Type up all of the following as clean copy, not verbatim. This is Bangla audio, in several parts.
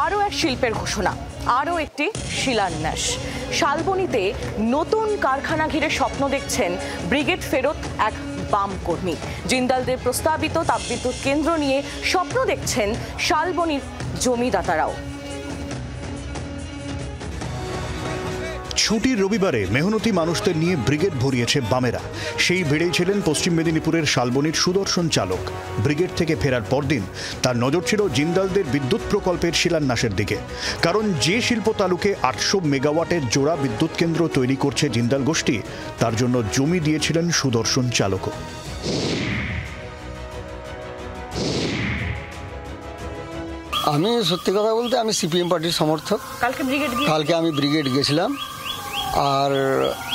আরও এক শিল্পের ঘোষণা, আরও একটি শিলান্যাস। শালবনীতে নতুন কারখানা ঘিরে স্বপ্ন দেখছেন ব্রিগেড ফেরত এক বাম কর্মী। জিন্দালদের প্রস্তাবিত তাপবিদ্যুৎ কেন্দ্র নিয়ে স্বপ্ন দেখছেন শালবনীর জমিদাতারাও। ছুটির রবিবারে মেহনতি মানুষদের নিয়ে ব্রিগেড ভরিয়েছে বামেরা। সেই ভিড়েই ছিলেন পশ্চিম মেদিনীপুরের শালবনীর সুদর্শন চালক। ব্রিগেড থেকে ফেরার পরদিন তার নজর ছিল জিন্দালদের বিদ্যুৎ প্রকল্পের শিলান্যাসের দিকে। কারণ যে শিল্প তালুকে 800 মেগাওয়াটের জোড়া বিদ্যুৎ কেন্দ্র তৈরি করছে জিন্দাল গোষ্ঠী, তার জন্য জমি দিয়েছিলেন সুদর্শন চালকও। আমি সত্যি কথা বলতে আমি সিপিএম পার্টির সমর্থক। কালকে আমি ব্রিগেড গেছিলাম, আর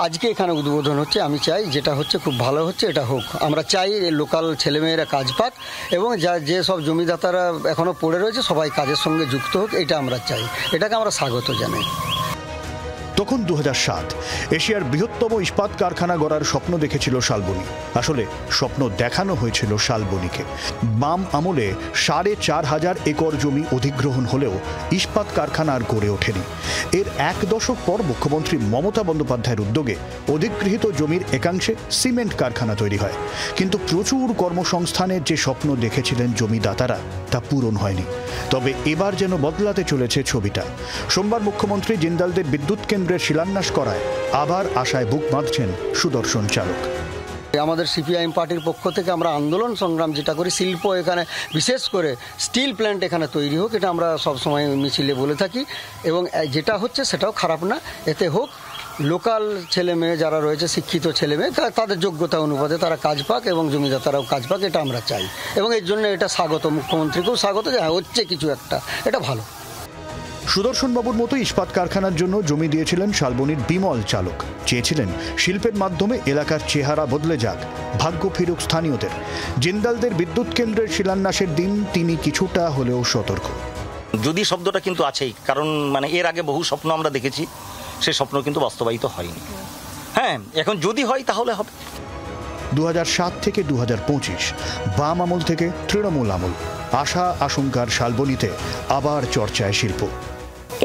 আজকে এখানে উদ্বোধন হচ্ছে। আমি চাই যেটা হচ্ছে খুব ভালো হচ্ছে, এটা হোক। আমরা চাই লোকাল ছেলেমেয়েরা কাজ পাক এবং যে সব জমিদাতারা এখনও পড়ে রয়েছে সবাই কাজের সঙ্গে যুক্ত হোক, এটা আমরা চাই। এটাকে আমরা স্বাগত জানাই। তখন 2007 এশিয়ার বৃহত্তম ইস্পাত কারখানা গড়ার স্বপ্ন দেখেছিল শালবনী। আসলে স্বপ্ন দেখানো হয়েছিল শালবনীকে। বাম আমলে 4,500 একর জমি অধিগ্রহণ হলেও ইস্পাত কারখানা আর গড়ে ওঠেনি। এর 1 দশক পর মুখ্যমন্ত্রী মমতা বন্দ্যোপাধ্যায়ের উদ্যোগে অধিগৃহীত জমির একাংশে সিমেন্ট কারখানা তৈরি হয়। কিন্তু প্রচুর কর্মসংস্থানের যে স্বপ্ন দেখেছিলেন জমিদাতারা, তা পূরণ হয়নি। তবে এবার যেন বদলাতে চলেছে ছবিটা। সোমবার মুখ্যমন্ত্রী জিন্দালদের বিদ্যুৎ কেন্দ্রের শিলান্যাস করায় আবার আশায় বুক বাঁধছেন সুদর্শন চালক। আমাদের সিপিআইএম পার্টির পক্ষ থেকে আমরা আন্দোলন সংগ্রাম যেটা করি, শিল্প এখানে বিশেষ করে স্টিল প্ল্যান্ট এখানে তৈরি হোক, এটা আমরা সবসময় মিছিলে বলে থাকি। এবং যেটা হচ্ছে সেটাও খারাপ না, এতে হোক। লোকাল ছেলে মেয়ে যারা রয়েছে, শিক্ষিত ছেলে মেয়ে, তাদের যোগ্যতা অনুপাতে তারা কাজ পাক এবং জমিদাতারাও কাজ পাক, এটা আমরা চাই। এবং এর জন্য এটা স্বাগত, মুখ্যমন্ত্রীকেও স্বাগত যে হচ্ছে কিছু একটা, এটা ভালো। সুদর্শন বাবুর মতো ইস্পাত কারখানার জন্য জমি দিয়েছিলেন শালবনীর বিমল চালক। চেয়েছিলেন শিল্পের মাধ্যমে এলাকার চেহারা বদলে যাক, ভাগ্য ফিরুক স্থানীয়দের। জিন্দালদের বিদ্যুৎ কেন্দ্রের শিলান্যাসের দিন তিনি কিছুটা হলেও সতর্ক। যদি শব্দটা কিন্তু আছেই, কারণ এর আগে বহু স্বপ্ন আমরা দেখেছি, সেই স্বপ্ন কিন্তু বাস্তবায়িত হয়নি। হ্যাঁ, এখন যদি হয় তাহলে হবে। 2007 থেকে 2025 বাম আমল থেকে তৃণমূল আমল, আশা আশঙ্কার শালবনীতে আবার চর্চায় শিল্প।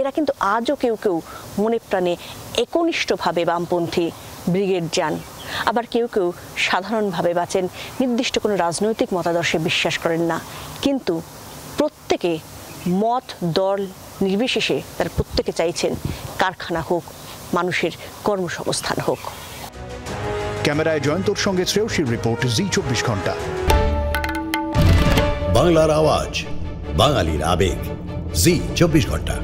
এরা কিন্তু আজও কেউ কেউ মনে প্রাণে একনিষ্ঠভাবে বামপন্থী ব্রিগেড যান, আবার কেউ কেউ সাধারণভাবে বাঁচেন, নির্দিষ্ট কোনো রাজনৈতিক মতাদর্শে বিশ্বাস করেন না। কিন্তু প্রত্যেকে মত দল নির্বিশেষে তারা প্রত্যেকে চাইছেন কারখানা হোক, মানুষের কর্মসংস্থান হোক। ক্যামেরায় জয়ন্তর সঙ্গে শ্রেয়সীর রিপোর্ট, জি24 ঘন্টা। বাংলার আওয়াজ, বাঙালির আবেগ, জি24 ঘন্টা।